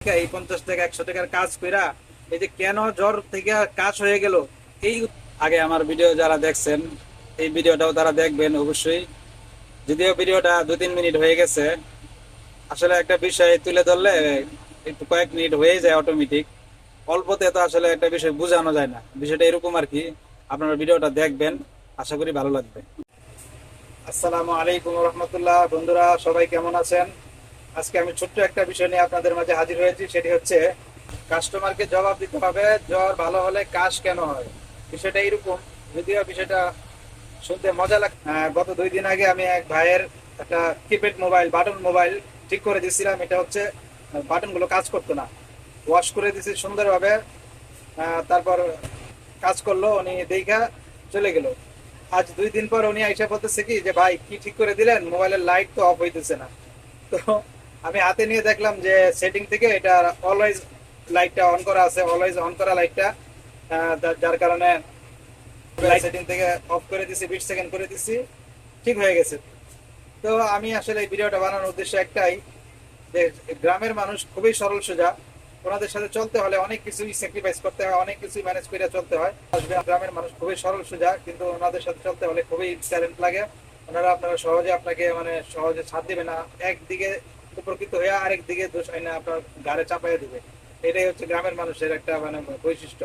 এই 50 টাকা 100 টাকার কাজ কইরা এই যে কেন জ্বর থেকে কাজ হয়ে গেল এই আগে আমার ভিডিও যারা দেখছেন এই ভিডিওটাও তারা দেখবেন অবশ্যই। যদিও ভিডিওটা 2-3 মিনিট হয়ে গেছে, আসলে একটা বিষয় তুলে ধরলে একটু কয়েক মিনিট হয়ে যায় অটোমেটিক। অল্পতে তো আসলে একটা বিষয় বোঝানো যায় না, বিষয়টা এরকম আর কি। আপনারা ভিডিওটা দেখবেন, আশা করি ভালো লাগবে। আসসালামু আলাইকুম রহমতুল্লাহ। বন্ধুরা সবাই কেমন আছেন? আজকে আমি ছোট্ট একটা বিষয় নিয়ে আপনাদের মাঝে হাজির হয়েছি, সেটি হচ্ছে কাস্টমারকে জবাব দিতে হবে জ্বর ভালো হলে কাশ কেন হয়। বিষয়টা এরকম, যদিও বিষয়টা শুনতে মজা লাগে। গত 2 দিন আগে আমি এক ভাইয়ের একটা কিপ্যাড মোবাইল, বাটন মোবাইল ঠিক করে দিয়েছিলাম। এটা হচ্ছে বাটন গুলো কাজ করতো না, ওয়াশ করে দিয়েছি সুন্দরভাবে। তারপর কাজ করলো, উনি দেখা চলে গেল। আজ 2 দিন পর উনি আইসা বলতেছে কি যে ভাই কি ঠিক করে দিলেন, মোবাইলের লাইট তো অফ হইতেছে না। তো আমি হাতে নিয়ে দেখলাম যে সেটিং থেকে এটা অলওয়েজ লাইটটা অন করা আছে, অলওয়েজ অন করা লাইটটা, যার কারণে লাইট সেটিং থেকে অফ করে দিছি, 20 সেকেন্ড করে দিছি, ঠিক হয়ে গেছে। তো আমি আসলে এই ভিডিওটা বানানোর উদ্দেশ্য একটাই, যে গ্রামের মানুষ খুবই সরল সোজা। ওনাদের সাথে চলতে হলে অনেক কিছুই স্যাক্রিফাইস করতে হয়, অনেক কিছুই ম্যানেজ করে চলতে হয়। গ্রামের মানুষ খুবই সরল সোজা, কিন্তু ওনাদের সাথে চলতে হলে খুবই ট্যালেন্ট লাগে। ওনারা আপনারা সহজে আপনাকে মানে সহজে ছাড় দিবে না, একদিকে উপকৃত হয়ে আরেক দিকে দোষ আইনা আপনার ঘাড়ে চাপাইয়া দিবে। এটাই হচ্ছে গ্রামের মানুষের একটা মানে বৈশিষ্ট্য।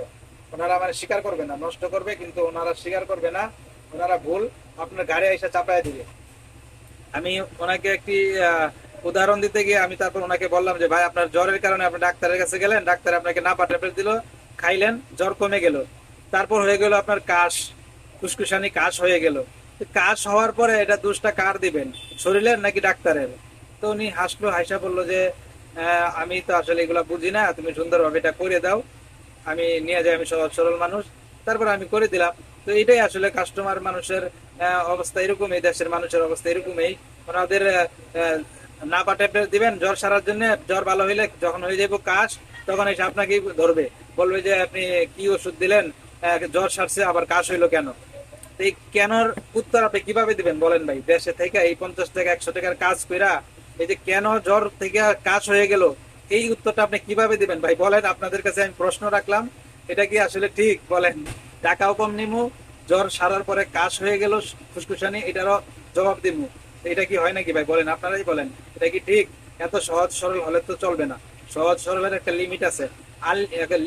ওনারা মানে স্বীকার করবে না, নষ্ট করবে, কিন্তু ওনারা স্বীকার করবে না। ওনারা ভুল আপনার ঘাড়ে এসে চাপাইয়া দিবে। আমি ওনাকে একটি উদাহরণ দিতে গিয়ে আমি তারপর ওনাকে বললাম যে ভাই আপনার জ্বরের কারণে আপনি ডাক্তারের কাছে গেলেন, ডাক্তার আপনাকে নাপা ট্যাবলেট দিল, খাইলেন, জ্বর কমে গেল। তারপর হয়ে গেল আপনার কাশ, ফুসকুসানি কাশ হয়ে গেল। তো কাশ হওয়ার পরে এটা দোষটা কার দিবেন, শরীরের নাকি ডাক্তারের? তো উনি হাসলো, হাসা বললো যে আমি তো আসলে এগুলা বুঝি না, তুমি সুন্দরভাবে এটা করে দাও, আমি নিয়ে যাই, আমি সহজ সরল মানুষ। তারপর আমি করে দিলাম। তো এটাই আসলে কাস্টমার মানুষের অবস্থা এরকমই, দেশের মানুষের অবস্থা এরকমই। ওনাদের নাপা ট্যাবলেট দিবেন জ্বর সারার জন্য, জ্বর ভালো হইলে যখন হয়ে যাবো কাশ, তখন এসে আপনাকে ধরবে, বলবে যে আপনি কি ওষুধ দিলেন, জ্বর সারছে আবার কাশ হইলো কেন? তো এই কেনর উত্তর আপনি কিভাবে দিবেন বলেন ভাই? দেশে থেকে এই 50 টাকা 100 টাকার কাজ কইরা এই যে কেন জ্বর থেকে কাশ হয়ে গেল, এই উত্তরটা আপনি কিভাবে দিবেন ভাই বলেন? আপনাদের কাছে আমি প্রশ্ন রাখলাম, এটা কি আসলে ঠিক বলেন? টাকাও কম নিমু, জ্বর সারার পরে কাশ হয়ে গেল, ফুসফুসানি, এটারও জবাব দিমু। এটা কি হয় নাকি ভাই বলেন? আপনারাই বলেন, এটা কি ঠিক? এত সহজ সরল হলে তো চলবে না। সহজ সরলের একটা লিমিট আছে, আর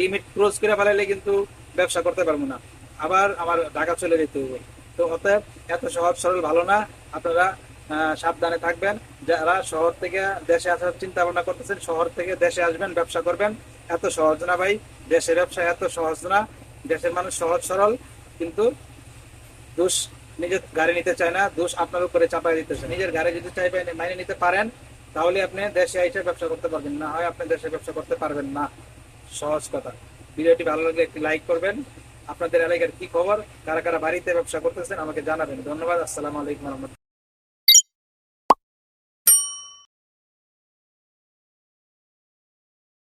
লিমিট ক্রস করে ফেলাইলে কিন্তু ব্যবসা করতে পারবো না, আবার আমার ঢাকা চলে যেতে হবে। তো অতএব এত সহজ সরল ভালো না। আপনারা সাবধানে থাকবেন। যারা শহর থেকে দেশে আসার চিন্তা ভাবনা করতেছেন, শহর থেকে দেশে আসবেন, ব্যবসা করবেন, এত সহজ না ভাই। দেশের ব্যবসা এত সহজ না। দেশের মানুষ সহজ সরল, কিন্তু দোষ নিজের গাড়ি নিতে চায় না, দোষ আপনার উপরে চাপাই দিতেছে। নিজের গাড়ি যদি চাইবে মাইনে নিতে পারেন, তাহলে আপনি দেশে এসে ব্যবসা করতে পারবেন, না হয় আপনি দেশে ব্যবসা করতে পারবেন না। সহজ কথা। ভিডিওটি ভালো লাগলে একটি লাইক করবেন। আপনাদের এলাকার কি খবর, কারা কারা বাড়িতে ব্যবসা করতেছেন আমাকে জানাবেন। ধন্যবাদ। আসসালামু আলাইকুম রহমতুল্লাহ।